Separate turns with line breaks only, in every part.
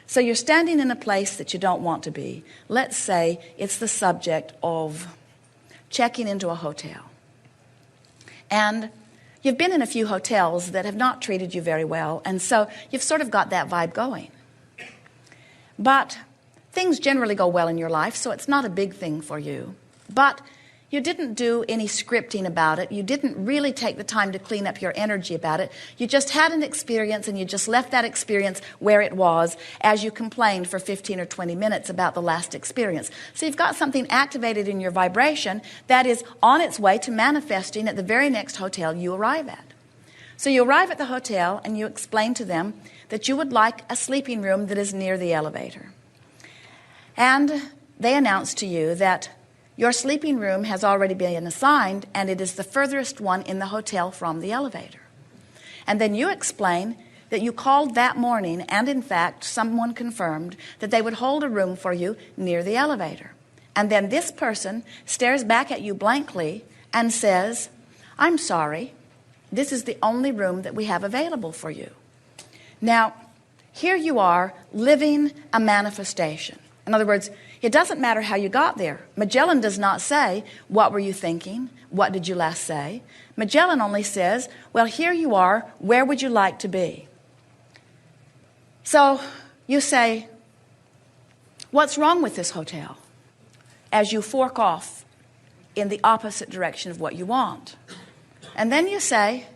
So you're standing in a place that you don't want to be. Let's say it's the subject of checking into a hotel. And you've been in a few hotels that have not treated you very well, and so you've sort of got that vibe going. But things generally go well in your life, so it's not a big thing for you. But you didn't do any scripting about it. You didn't really take the time to clean up your energy about it. You just had an experience, and you just left that experience where it was as you complained for 15 or 20 minutes about the last experience. So you've got something activated in your vibration that is on its way to manifesting at the very next hotel you arrive at. So you arrive at the hotel, and you explain to them that you would like a sleeping room that is near the elevator. And they announce to you that your sleeping room has already been assigned, and it is the furthest one in the hotel from the elevator. And then you explain that you called that morning, and in fact, someone confirmed that they would hold a room for you near the elevator. And then this person stares back at you blankly and says, "I'm sorry, this is the only room that we have available for you." Now, here you are living a manifestation. In other words, it doesn't matter how you got there. Magellan does not say, "What were you thinking? What did you last say?" Magellan only says, "Well, here you are. Where would you like to be?" So you say, "What's wrong with this hotel?" as you fork off in the opposite direction of what you want. And then you say,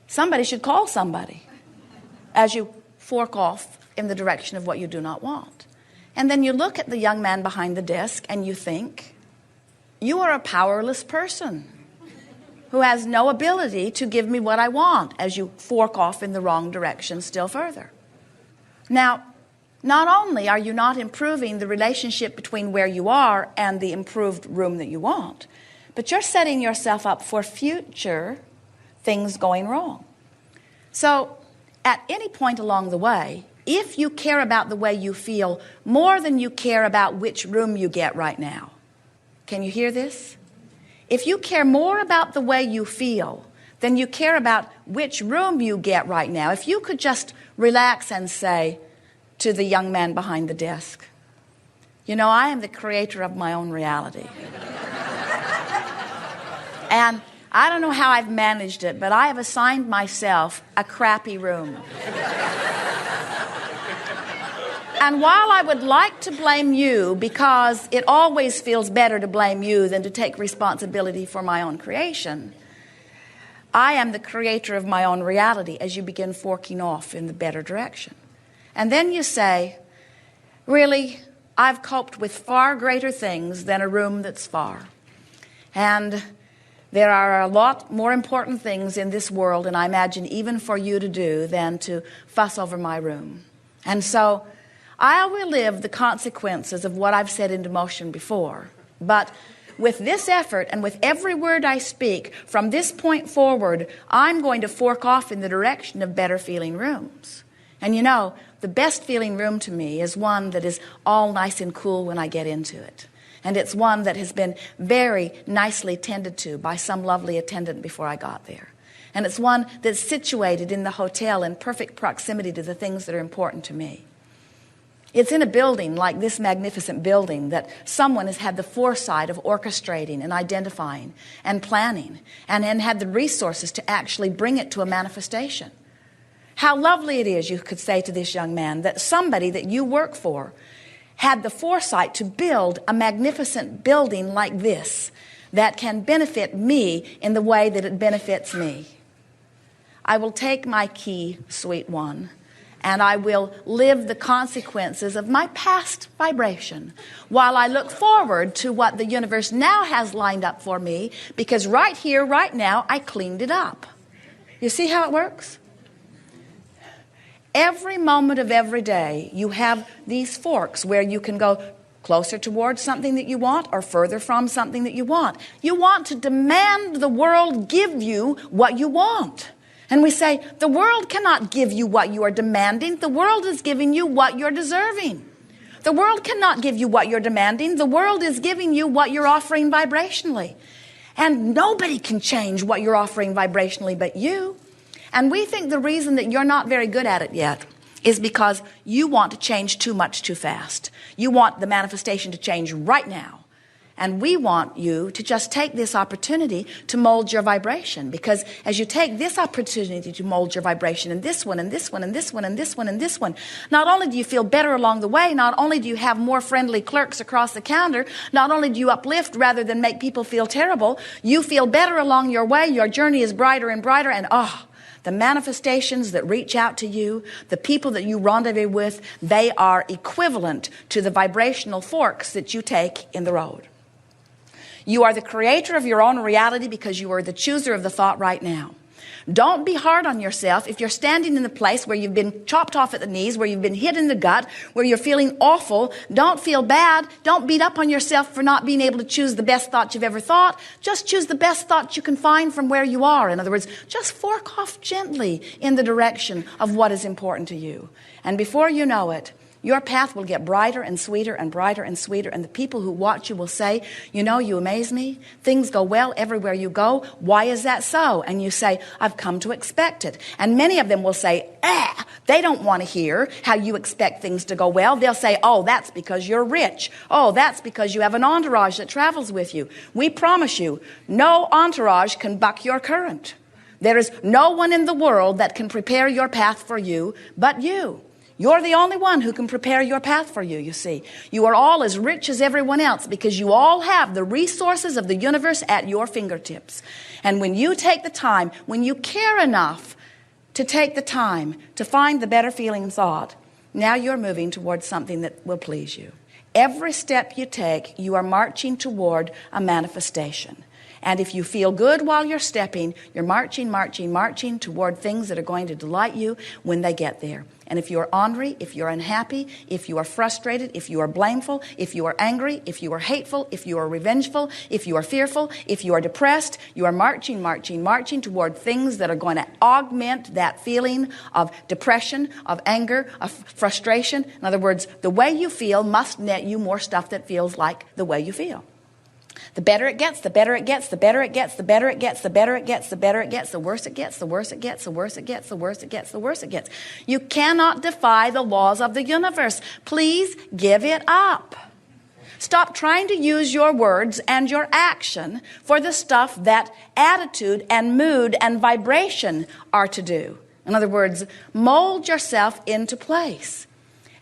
"Somebody should call somebody," as you fork off in the direction of what you do not want. And then you look at the young man behind the desk and you think, "You are a powerless person who has no ability to give me what I want," as you fork off in the wrong direction still further. Now, not only are you not improving the relationship between where you are and the improved room that you want, but you're setting yourself up for future things going wrong. So, at any point along the way, if you care about the way you feel more than you care about which room you get right now, can you hear this? If you care more about the way you feel than you care about which room you get right now, if you could just relax and say to the young man behind the desk, "You know, I am the creator of my own reality. And I don't know how I've managed it, but I have assigned myself a crappy room. And while I would like to blame you, because it always feels better to blame you than to take responsibility for my own creation, I am the creator of my own reality," as you begin forking off in the better direction. And then you say, "Really, I've coped with far greater things than a room that's far. And there are a lot more important things in this world, and I imagine even for you to do, than to fuss over my room. And so I'll relive the consequences of what I've set into motion before. But with this effort and with every word I speak, from this point forward, I'm going to fork off in the direction of better feeling rooms. And you know, the best feeling room to me is one that is all nice and cool when I get into it. And it's one that has been very nicely tended to by some lovely attendant before I got there. And it's one that's situated in the hotel in perfect proximity to the things that are important to me. It's in a building like this magnificent building that someone has had the foresight of orchestrating and identifying and planning and had the resources to actually bring it to a manifestation. How lovely it is, you could say to this young man, that somebody that you work for had the foresight to build a magnificent building like this that can benefit me in the way that it benefits me. I will take my key, sweet one, and I will live the consequences of my past vibration while I look forward to what the universe now has lined up for me, because right here, right now, I cleaned it up. You see how it works? Every moment of every day, you have these forks where you can go closer towards something that you want or further from something that you want. You want to demand the world give you what you want. And we say, the world cannot give you what you are demanding. The world is giving you what you're deserving. The world cannot give you what you're demanding. The world is giving you what you're offering vibrationally. And nobody can change what you're offering vibrationally but you. And we think the reason that you're not very good at it yet is because you want to change too much too fast. You want the manifestation to change right now. And we want you to just take this opportunity to mold your vibration. Because as you take this opportunity to mold your vibration, and this one, and this one, and this one, and this one, and this one, not only do you feel better along the way, not only do you have more friendly clerks across the counter, not only do you uplift rather than make people feel terrible, you feel better along your way, your journey is brighter and brighter, and the manifestations that reach out to you, the people that you rendezvous with, they are equivalent to the vibrational forks that you take in the road. You are the creator of your own reality because you are the chooser of the thought right now. Don't be hard on yourself if you're standing in a place where you've been chopped off at the knees, where you've been hit in the gut, where you're feeling awful. Don't feel bad. Don't beat up on yourself for not being able to choose the best thought you've ever thought. Just choose the best thought you can find from where you are. In other words, just fork off gently in the direction of what is important to you. And before you know it, your path will get brighter and sweeter and brighter and sweeter. And the people who watch you will say, you know, you amaze me. Things go well everywhere you go. Why is that so? And you say, I've come to expect it. And many of them will say, they don't want to hear how you expect things to go well. They'll say, oh, that's because you're rich. Oh, that's because you have an entourage that travels with you. We promise you, no entourage can buck your current. There is no one in the world that can prepare your path for you but you. You're the only one who can prepare your path for you, you see. You are all as rich as everyone else because you all have the resources of the universe at your fingertips. And when you take the time, when you care enough to take the time to find the better feeling thought, now you're moving towards something that will please you. Every step you take, you are marching toward a manifestation. And if you feel good while you're stepping, you're marching toward things that are going to delight you when they get there. And if you're ornery, if you're unhappy, if you are frustrated, if you are blameful, if you are angry, if you are hateful, if you are revengeful, if you are fearful, if you are depressed, you are marching toward things that are going to augment that feeling of depression, of anger, of frustration. In other words, the way you feel must net you more stuff that feels like the way you feel. The better it gets, the better it gets, the better it gets, the better it gets, the better it gets, the better it gets, the worse it gets, the worse it gets, the worse it gets, the worse it gets, the worse it gets. You cannot defy the laws of the universe. Please give it up. Stop trying to use your words and your action for the stuff that attitude and mood and vibration are to do. In other words, mold yourself into place.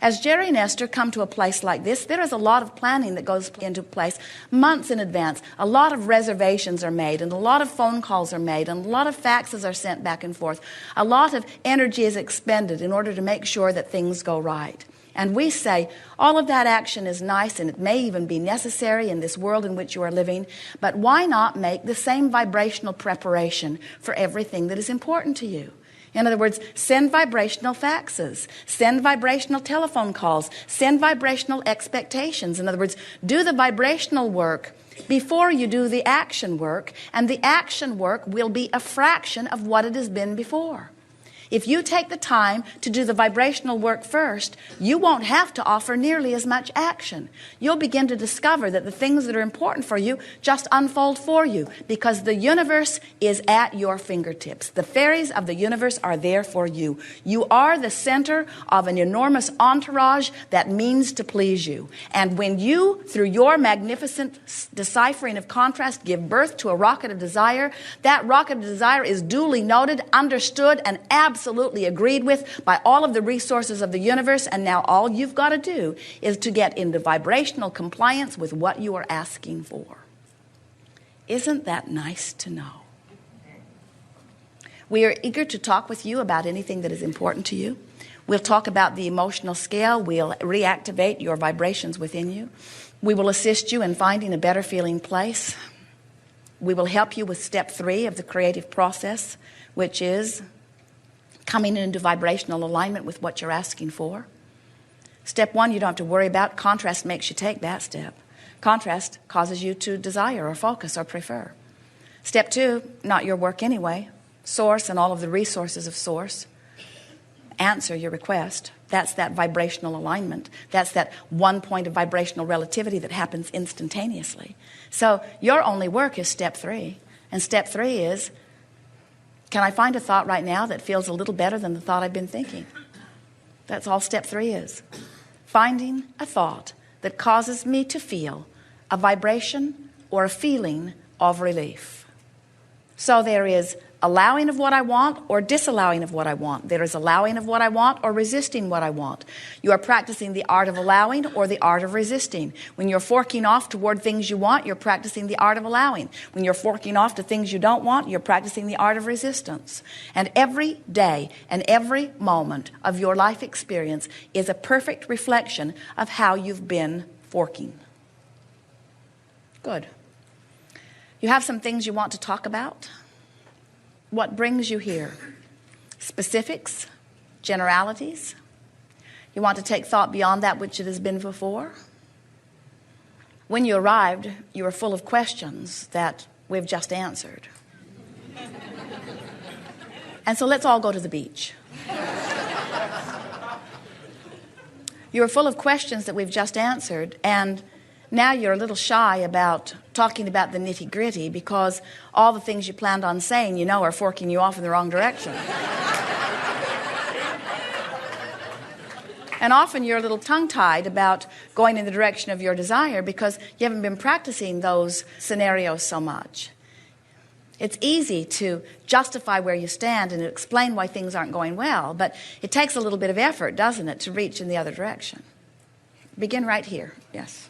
As Jerry and Esther come to a place like this, there is a lot of planning that goes into place months in advance. A lot of reservations are made, and a lot of phone calls are made, and a lot of faxes are sent back and forth. A lot of energy is expended in order to make sure that things go right. And we say, all of that action is nice, and it may even be necessary in this world in which you are living, but why not make the same vibrational preparation for everything that is important to you? In other words, send vibrational faxes, send vibrational telephone calls, send vibrational expectations. In other words, do the vibrational work before you do the action work, and the action work will be a fraction of what it has been before. If you take the time to do the vibrational work first, you won't have to offer nearly as much action. You'll begin to discover that the things that are important for you just unfold for you because the universe is at your fingertips. The fairies of the universe are there for you. You are the center of an enormous entourage that means to please you. And when you, through your magnificent deciphering of contrast, give birth to a rocket of desire, that rocket of desire is duly noted, understood, and absolutely agreed with by all of the resources of the universe, and now all you've got to do is to get into vibrational compliance with what you are asking for. Isn't that nice to know? We are eager to talk with you about anything that is important to you. We'll talk about the emotional scale. We'll reactivate your vibrations within you. We will assist you in finding a better feeling place. We will help you with step 3 of the creative process, which is coming into vibrational alignment with what you're asking for. Step 1, you don't have to worry about. Contrast makes you take that step. Contrast causes you to desire or focus or prefer. Step 2, not your work anyway. Source and all of the resources of Source answer your request. That's that vibrational alignment. That's that one point of vibrational relativity that happens instantaneously. So your only work is step 3. And step 3 is, can I find a thought right now that feels a little better than the thought I've been thinking? That's all step 3 is. Finding a thought that causes me to feel a vibration or a feeling of relief. So there is allowing of what I want or disallowing of what I want. There is allowing of what I want or resisting what I want. You are practicing the art of allowing or the art of resisting. When you're forking off toward things you want, you're practicing the art of allowing. When you're forking off to things you don't want, you're practicing the art of resistance. And every day and every moment of your life experience is a perfect reflection of how you've been forking. Good. You have some things you want to talk about? What brings you here? Specifics? Generalities? You want to take thought beyond that which it has been before? When you arrived, you were full of questions that we've just answered. And so let's all go to the beach. You were full of questions that we've just answered, and now you're a little shy about talking about the nitty-gritty because all the things you planned on saying, you know, are forking you off in the wrong direction. And often you're a little tongue-tied about going in the direction of your desire because you haven't been practicing those scenarios so much. It's easy to justify where you stand and to explain why things aren't going well, but it takes a little bit of effort, doesn't it, to reach in the other direction. Begin right here. Yes.